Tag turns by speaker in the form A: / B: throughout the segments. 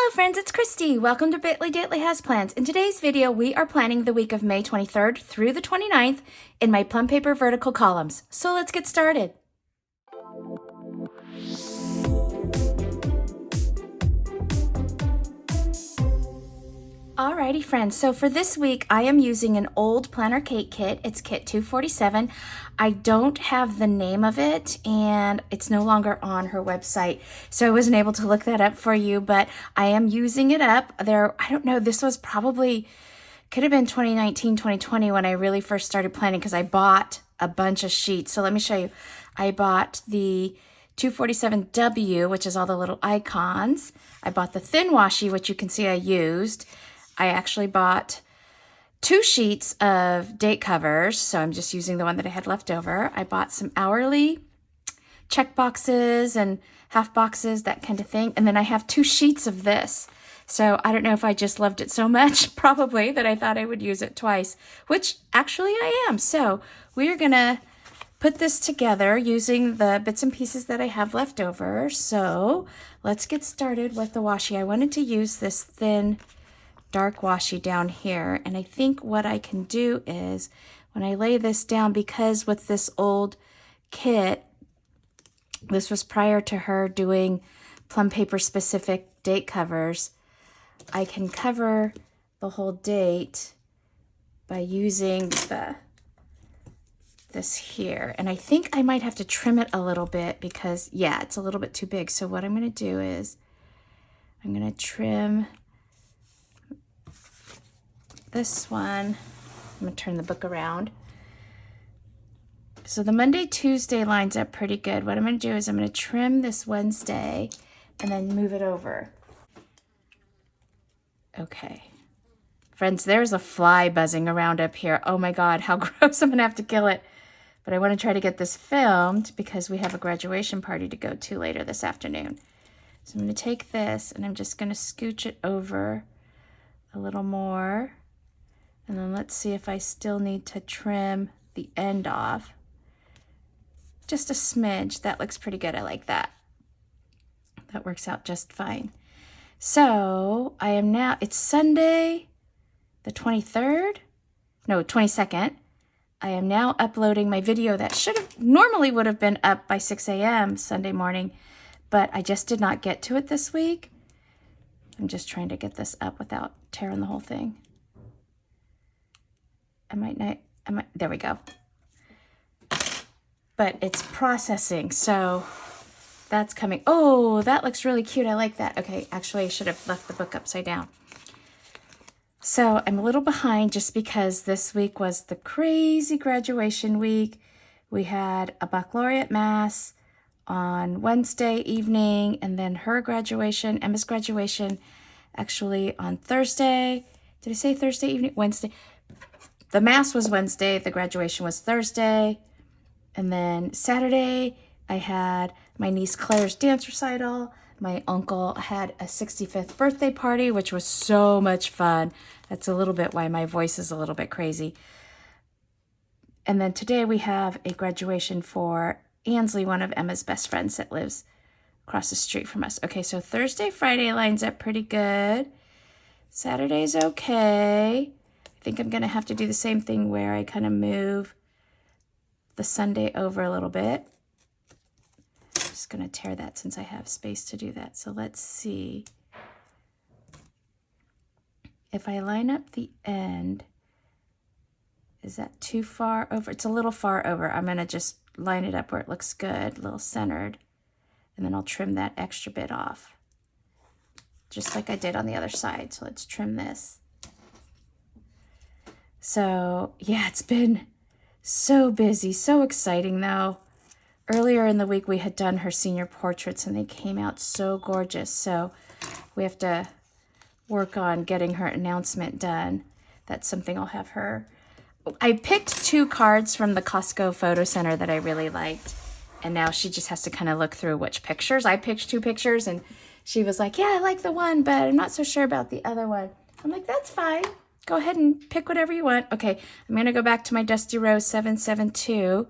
A: Hello friends, it's Christy. Welcome to Bitly Ditley Has Plans. In today's video, we are planning the week of May 23rd through the 29th in my plum paper vertical columns. So let's get started. Alrighty friends, so for this week I am using an old planner cake kit. It's kit 247. I don't have the name of it and it's no longer on her website, so I wasn't able to look that up for you, but I am using it up. I don't know, this was probably, could have been 2019, 2020 when I really first started planning because I bought a bunch of sheets. So let me show you. I bought the 247W, which is all the little icons. I bought the thin washi, which you can see I used. I actually bought 2 sheets of date covers, so I'm just using the one that I had left over. I bought some hourly check boxes and half boxes, that kind of thing. And then I have 2 sheets of this. So I don't know if I just loved it so much, probably, that I thought I would use it twice, which actually I am. So we are going to put this together using the bits and pieces that I have left over. So let's get started with the washi. I wanted to use this thin dark washi down here, and I think what I can do is when I lay this down, because with this old kit, this was prior to her doing plum paper specific date covers, I can cover the whole date by using this here. And I think I might have to trim it a little bit because, yeah, it's a little bit too big. So what I'm going to do is I'm going to trim this one. I'm going to turn the book around. So the Monday, Tuesday lines up pretty good. What I'm going to do is I'm going to trim this Wednesday and then move it over. Okay. Friends, there's a fly buzzing around up here. Oh my God, how gross. I'm going to have to kill it. But I want to try to get this filmed because we have a graduation party to go to later this afternoon. So I'm going to take this and I'm just going to scooch it over a little more. And then let's see if I still need to trim the end off. Just a smidge. That looks pretty good. I like that. That works out just fine. So I am now, it's Sunday the 23rd? No, 22nd. I am now uploading my video that normally would have been up by 6 a.m. Sunday morning, but I just did not get to it this week. I'm just trying to get this up without tearing the whole thing. There we go. But it's processing, so that's coming. Oh, that looks really cute. I like that. Okay, actually, I should have left the book upside down. So I'm a little behind just because this week was the crazy graduation week. We had a baccalaureate mass on Wednesday evening, and then her graduation, Emma's graduation, actually on Thursday. Did I say Thursday evening? Wednesday. The mass was Wednesday, the graduation was Thursday, and then Saturday I had my niece Claire's dance recital. My uncle had a 65th birthday party, which was so much fun. That's a little bit why my voice is a little bit crazy. And then today we have a graduation for Ansley, one of Emma's best friends that lives across the street from us. Okay, so Thursday, Friday lines up pretty good. Saturday's okay. I think I'm going to have to do the same thing where I kind of move the Sunday over a little bit. I'm just going to tear that since I have space to do that. So let's see. If I line up the end, is that too far over? It's a little far over. I'm going to just line it up where it looks good, a little centered, and then I'll trim that extra bit off, just like I did on the other side. So let's trim this. So yeah, it's been so busy, so exciting though. Earlier in the week, we had done her senior portraits and they came out so gorgeous. So we have to work on getting her announcement done. That's something I'll have her. I picked 2 cards from the Costco photo center that I really liked. And now she just has to kind of look through which pictures. I picked 2 pictures and she was like, yeah, I like the one, but I'm not so sure about the other one. I'm like, that's fine. Go ahead and pick whatever you want. Okay, I'm going to go back to my Dusty Rose 772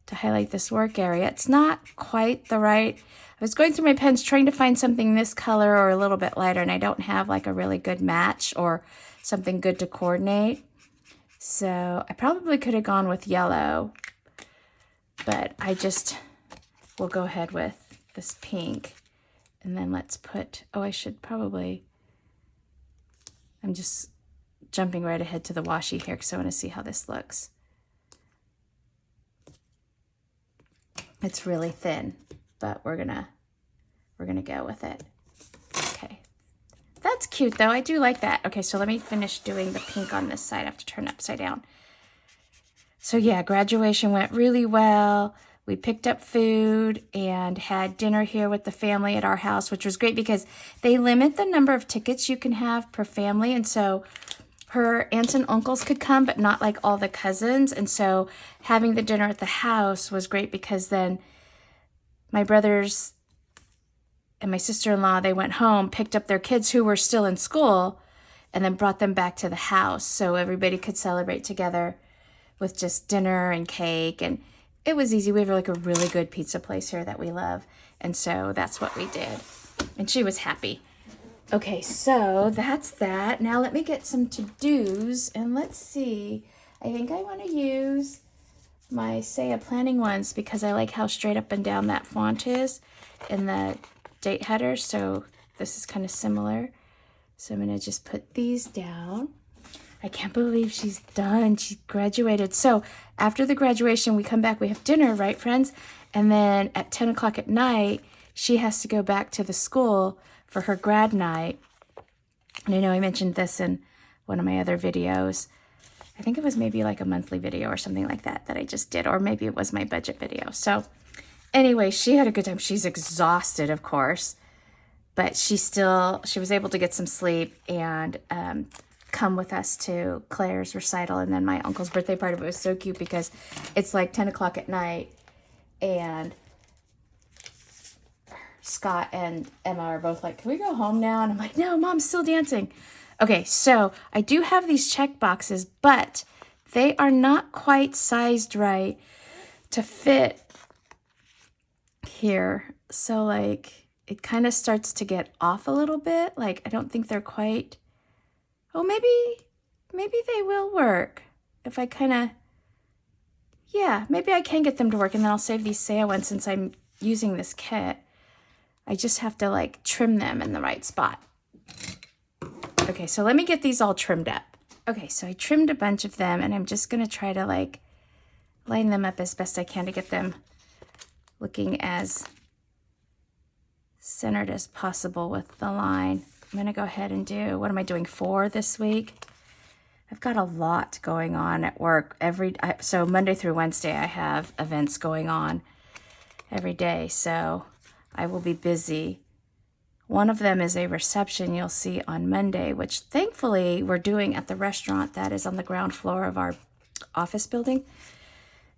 A: to highlight this work area. It's not quite the right, I was going through my pens trying to find something this color or a little bit lighter, and I don't have like a really good match or something good to coordinate. So I probably could have gone with yellow, but I just will go ahead with this pink. And then let's put, oh, I should probably, I'm just jumping right ahead to the washi here because I want to see how this looks. It's really thin, but we're gonna go with it. Okay, that's cute though. I do like that. Okay, so let me finish doing the pink on this side. I have to turn it upside down. So yeah, graduation went really well. We picked up food and had dinner here with the family at our house, which was great because they limit the number of tickets you can have per family. And so her aunts and uncles could come, but not like all the cousins. And so having the dinner at the house was great because then my brothers and my sister-in-law, they went home, picked up their kids who were still in school, and then brought them back to the house so everybody could celebrate together with just dinner and cake. And it was easy. We have like a really good pizza place here that we love. And so that's what we did. And she was happy. Okay, so that's that. Now let me get some to-dos and let's see. I think I want to use my Saya planning ones because I like how straight up and down that font is in the date header. So this is kind of similar. So I'm going to just put these down. I can't believe she's done. She graduated. So after the graduation, we come back, we have dinner, right, friends? And then at 10 o'clock at night, she has to go back to the school for her grad night. And I know I mentioned this in one of my other videos. I think it was maybe like a monthly video or something like that that I just did, or maybe it was my budget video. So anyway, she had a good time. She's exhausted, of course, but she was able to get some sleep and come with us to Claire's recital and then my uncle's birthday party. But it was so cute because it's like 10 o'clock at night and Scott and Emma are both like, can we go home now? And I'm like, no, Mom's still dancing. Okay, so I do have these check boxes, but they are not quite sized right to fit here. So like it kind of starts to get off a little bit. Like I don't think they're quite, oh, maybe they will work if I kind of, yeah, maybe I can get them to work and then I'll save these Saya ones since I'm using this kit. I just have to like trim them in the right spot. Okay, so let me get these all trimmed up. Okay, so I trimmed a bunch of them and I'm just gonna try to like line them up as best I can to get them looking as centered as possible with the line. I'm gonna go ahead and do, what am I doing, 4 this week? I've got a lot going on at work so Monday through Wednesday I have events going on every day, so I will be busy. One of them is a reception you'll see on Monday, which thankfully we're doing at the restaurant that is on the ground floor of our office building.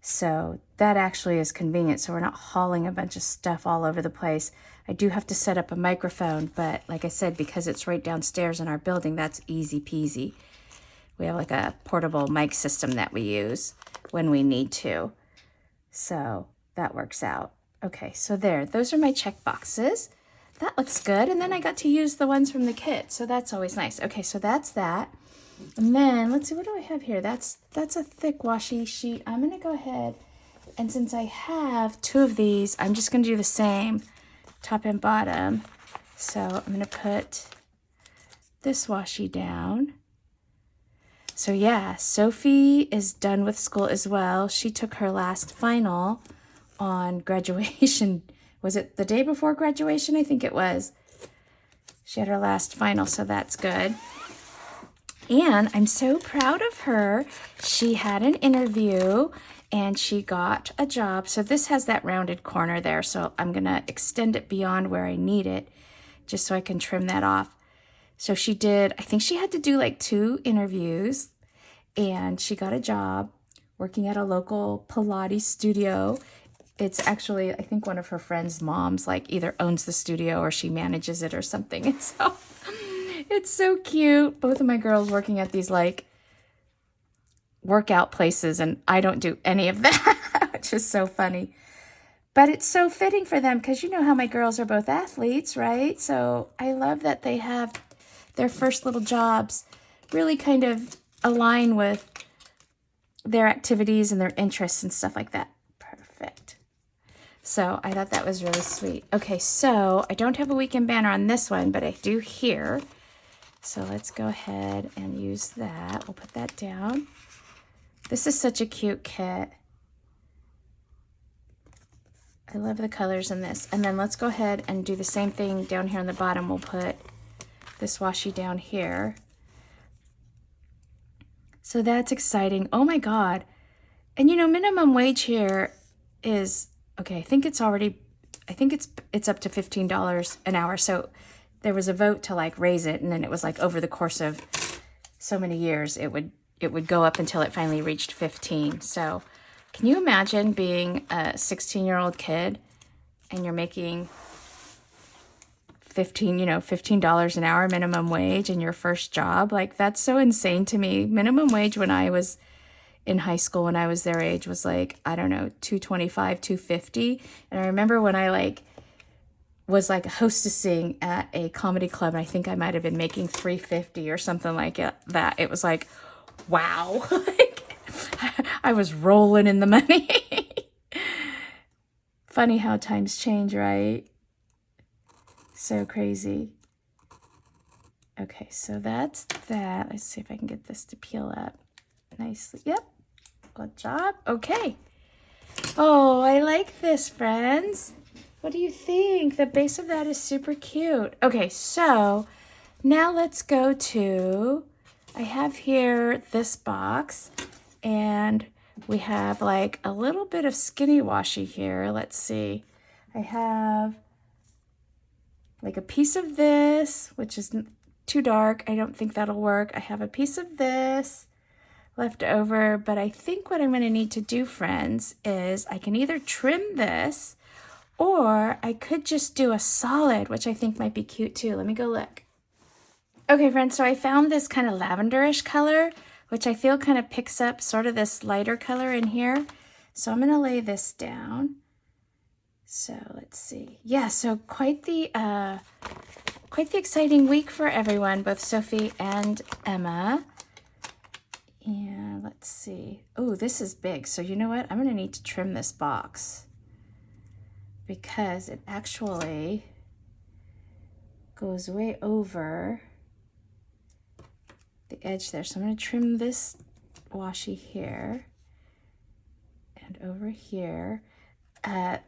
A: So that actually is convenient. So we're not hauling a bunch of stuff all over the place. I do have to set up a microphone, but like I said, because it's right downstairs in our building, that's easy peasy. We have like a portable mic system that we use when we need to. So that works out. Okay, so there, those are my check boxes. That looks good. And then I got to use the ones from the kit. So that's always nice. Okay, so that's that. And then let's see, what do I have here? That's a thick washi sheet. I'm gonna go ahead, and since I have 2 of these, I'm just gonna do the same top and bottom. So I'm gonna put this washi down. So yeah, Sophie is done with school as well. She took her last final on graduation. Was it the day before graduation? I think it was. She had her last final, so that's good. And I'm so proud of her. She had an interview and she got a job. So this has that rounded corner there. So I'm going to extend it beyond where I need it just so I can trim that off. So she did, I think she had to do like 2 interviews and she got a job working at a local Pilates studio. It's actually, I think one of her friends' moms like either owns the studio or she manages it or something. And so it's so cute. Both of my girls working at these like workout places and I don't do any of that. which is so funny. But it's so fitting for them because you know how my girls are both athletes, right? So I love that they have their first little jobs really kind of align with their activities and their interests and stuff like that. Perfect. So I thought that was really sweet. Okay, so I don't have a weekend banner on this one, but I do here. So let's go ahead and use that. We'll put that down. This is such a cute kit. I love the colors in this. And then let's go ahead and do the same thing down here on the bottom. We'll put this washi down here. So that's exciting. Oh my God. And you know, minimum wage here is, okay, I think it's up to $15 an hour. So there was a vote to like raise it, and then it was like over the course of so many years, it would go up until it finally reached 15. So can you imagine being a 16-year-old kid and you're making $15 an hour minimum wage in your first job? Like, that's so insane to me. Minimum wage when I was in high school, when I was their age, was like, I don't know, $2.25, $2.50. And I remember when I was hostessing at a comedy club, and I think I might have been making $3.50 or something like that. It was like, wow. I was rolling in the money. Funny how times change, right? So crazy. Okay, so that's that. Let's see if I can get this to peel up nicely. Yep, good job. Okay. Oh, I like this, friends. What do you think? The base of that is super cute. Okay, so now let's go to, I have here this box, and we have like a little bit of skinny washi here. Let's see. I have like a piece of this, which is too dark. I don't think that'll work. I have a piece of this left over, but I think what I'm going to need to do, friends, is I can either trim this, or I could just do a solid, which I think might be cute too. Let me go look. Okay, friends, so I found this kind of lavenderish color, which I feel kind of picks up sort of this lighter color in here. So I'm going to lay this down. So let's see. Yeah, so quite the exciting week for everyone, both Sophie and Emma. And let's see. Oh, this is big. So you know what? I'm going to need to trim this box because it actually goes way over the edge there. So I'm going to trim this washi here and over here.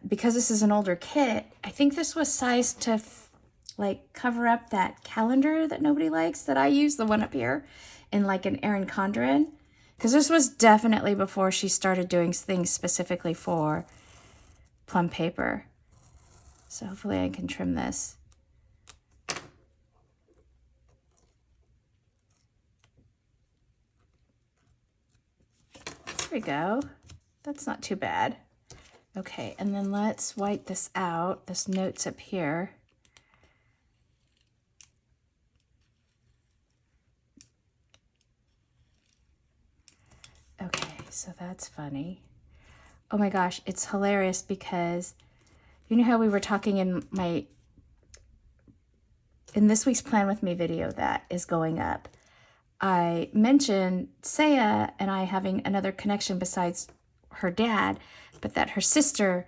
A: Because this is an older kit, I think this was sized to cover up that calendar that nobody likes that I use, the one up here, in like an Erin Condren. Because this was definitely before she started doing things specifically for Plum paper. So hopefully I can trim this. There we go. That's not too bad. Okay, and then let's wipe this out. This note's up here. Okay, so that's funny. Oh my gosh, it's hilarious because you know how we were talking in this week's Plan With Me video that is going up. I mentioned Saya and I having another connection besides her dad, but that her sister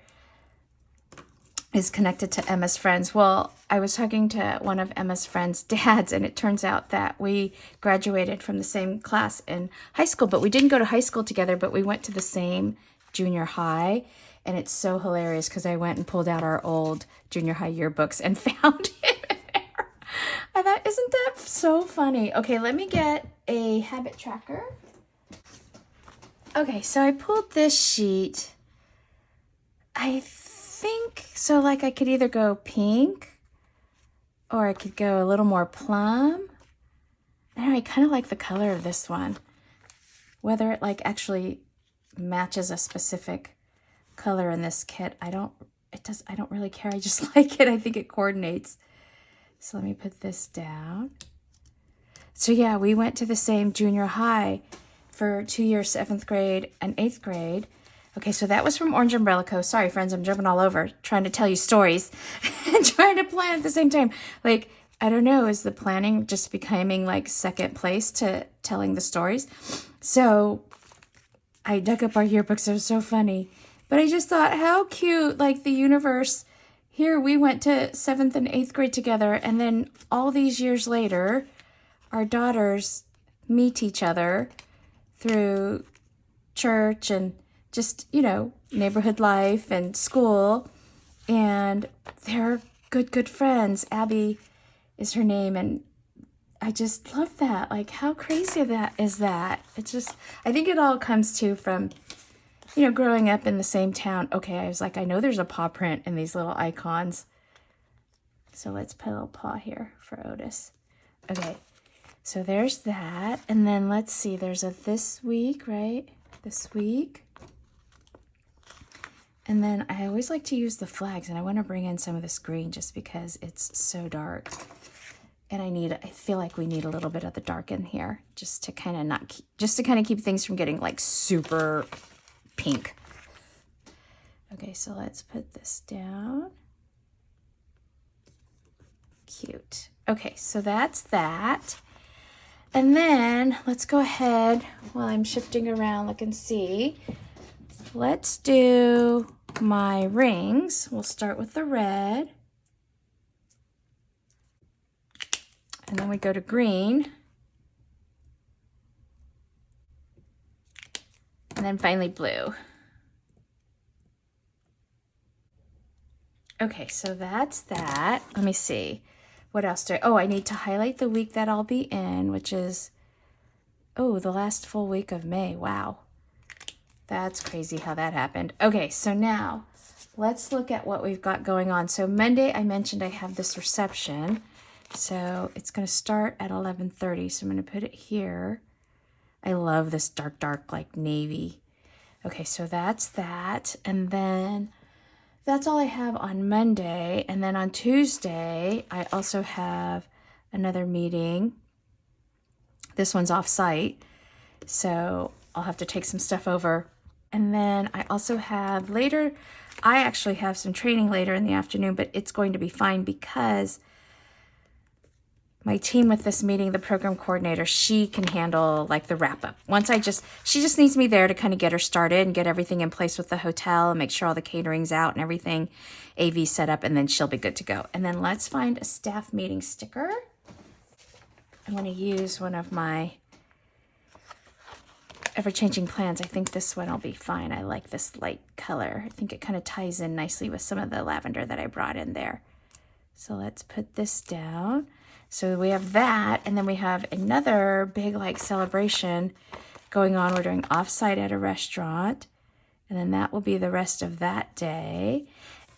A: is connected to Emma's friends. Well, I was talking to one of Emma's friends' dads, and it turns out that we graduated from the same class in high school, but we didn't go to high school together, but we went to the same junior high. And it's so hilarious because I went and pulled out our old junior high yearbooks and found it there. I thought, isn't that so funny? Okay, let me get a habit tracker. Okay, so I pulled this sheet. I think, so like I could either go pink or I could go a little more plum. I don't know, I kind of like the color of this one. Whether it like actually matches a specific color in this kit, I don't really care. I just like it. I think it coordinates. So let me put this down. So yeah, we went to the same junior high for 2 years, 7th grade and 8th grade. Okay, so that was from Orange Umbrella Co. Sorry, friends, I'm jumping all over, trying to tell you stories and trying to plan at the same time. Like, I don't know, is the planning just becoming like second place to telling the stories? So I dug up our yearbooks. It was so funny. But I just thought, how cute, like the universe. Here we went to 7th and 8th grade together, and then all these years later, our daughters meet each other through church and just, you know, neighborhood life and school. And they're good friends. Abby is her name, and I just love that. Like, how crazy that is that? It's just, I think it all comes to from, you know, growing up in the same town. Okay, I was like, I know there's a paw print in these little icons. So let's put a little paw here for Otis. Okay, so there's that. And then let's see, there's a this week, right? This week. And then I always like to use the flags, and I want to bring in some of this green just because it's so dark. And I feel like we need a little bit of the dark in here just to kind of keep things from getting like super pink. Okay, so let's put this down. Cute. Okay, so that's that. And then let's go ahead while I'm shifting around, look and see. Let's do my rings. We'll start with the red. And then we go to green. And then finally blue. Okay, so that's that. Let me see. What else do I need to highlight the week that I'll be in, which is, the last full week of May. Wow. That's crazy how that happened. Okay, so now let's look at what we've got going on. So Monday, I mentioned I have this reception. So it's going to start at 11:30. So I'm going to put it here. I love this dark, like navy. Okay, so that's that. And then that's all I have on Monday. And then on Tuesday, I also have another meeting. This one's off-site, so I'll have to take some stuff over. And then I also have I actually have some training later in the afternoon, but it's going to be fine because my team with this meeting, the program coordinator, she can handle like the wrap up. She just needs me there to kind of get her started and get everything in place with the hotel and make sure all the catering's out and everything, AV set up, and then she'll be good to go. And then let's find a staff meeting sticker. I'm going to use one of my ever-changing plans. I think this one will be fine. I like this light color. I think it kind of ties in nicely with some of the lavender that I brought in there. So let's put this down. So we have that, and then we have another big like celebration going on. We're doing offsite at a restaurant, and then that will be the rest of that day.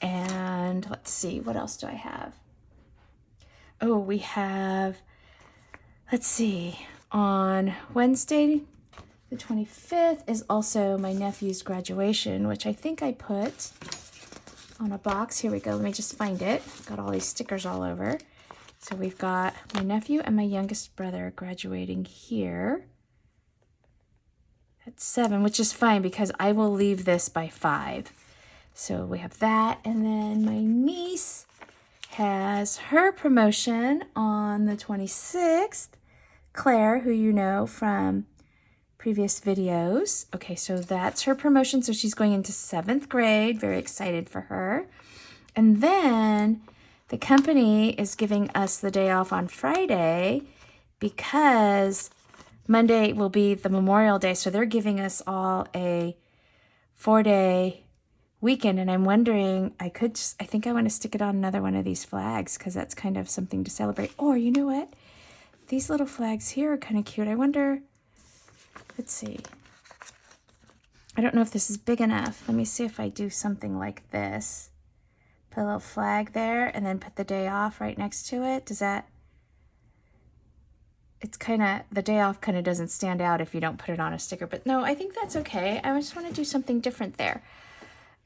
A: And let's see, what else do I have? Oh, we have, let's see, on Wednesday, the 25th is also my nephew's graduation, which I think I put on a box. Here we go. Let me just find it. Got all these stickers all over. So we've got my nephew and my youngest brother graduating here at 7, which is fine because I will leave this by 5. So we have that. And then my niece has her promotion on the 26th. Claire, who you know from previous videos. Okay, so that's her promotion. So she's going into 7th grade. Very excited for her. And then the company is giving us the day off on Friday because Monday will be the Memorial Day. So they're giving us all a 4-day weekend. And I'm wondering, I think I want to stick it on another one of these flags because that's kind of something to celebrate. Or you know what? These little flags here are kind of cute. I wonder, let's see. I don't know if this is big enough. Let me see if I do something like this. Put a little flag there and then put the day off right next to it. Does that, it's kind of, the day off kind of doesn't stand out if you don't put it on a sticker. But no, I think that's okay. I just want to do something different there.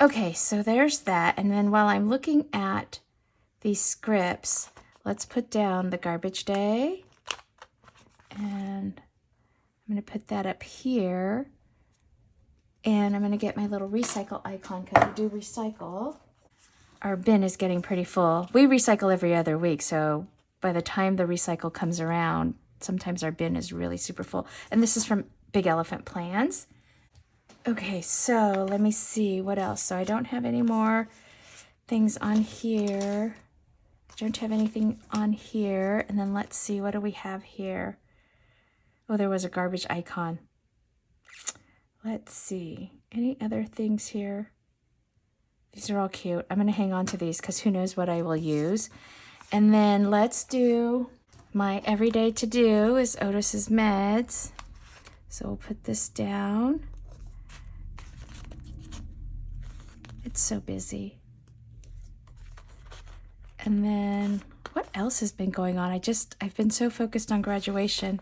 A: Okay, so there's that. And then while I'm looking at these scripts, let's put down the garbage day. And I'm going to put that up here. And I'm going to get my little recycle icon because we do recycle. Our bin is getting pretty full. We recycle every other week, so by the time the recycle comes around, sometimes our bin is really super full. And this is from Big Elephant Plans. Okay, so let me see what else. So I don't have any more things on here. I don't have anything on here. And then let's see, what do we have here? Oh, there was a garbage icon. Let's see, any other things here? These are all cute. I'm going to hang on to these because who knows what I will use. And then let's do my everyday to-do is Otis's meds. So we'll put this down. It's so busy. And then what else has been going on? I've been so focused on graduation.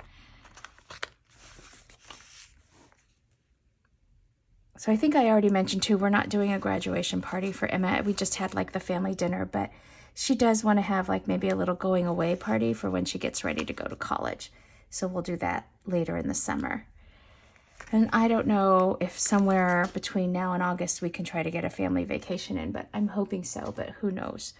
A: So I think I already mentioned too, we're not doing a graduation party for Emma. We just had like the family dinner, but she does want to have like maybe a little going away party for when she gets ready to go to college. So we'll do that later in the summer. And I don't know if somewhere between now and August we can try to get a family vacation in, but I'm hoping so, but who knows.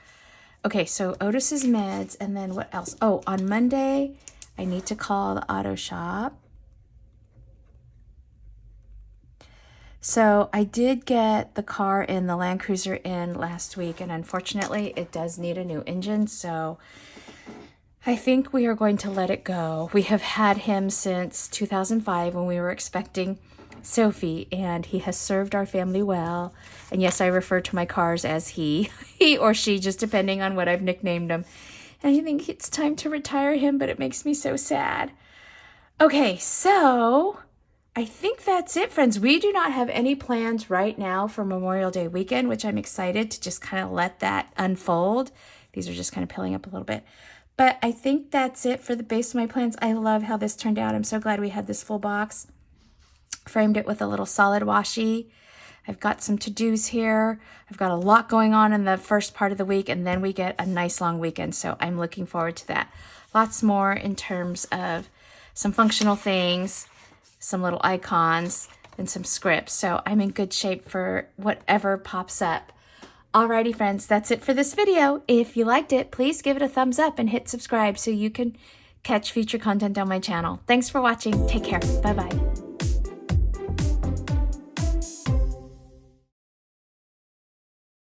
A: Okay, so Otis's meds, and then what else? Oh, on Monday, I need to call the auto shop. So I did get the car in, the Land Cruiser in last week, and unfortunately it does need a new engine, so I think we are going to let it go. We have had him since 2005 when we were expecting Sophie, and he has served our family well. And yes, I refer to my cars as he or she, just depending on what I've nicknamed him. And I think it's time to retire him, but it makes me so sad. Okay, so I think that's it, friends. We do not have any plans right now for Memorial Day weekend, which I'm excited to just kind of let that unfold. These are just kind of pilling up a little bit. But I think that's it for the base of my plans. I love how this turned out. I'm so glad we had this full box. Framed it with a little solid washi. I've got some to-dos here. I've got a lot going on in the first part of the week, and then we get a nice long weekend, so I'm looking forward to that. Lots more in terms of some functional things, some little icons, and some scripts. So I'm in good shape for whatever pops up. Alrighty, friends, that's it for this video. If you liked it, please give it a thumbs up and hit subscribe so you can catch future content on my channel. Thanks for watching. Take care. Bye-bye.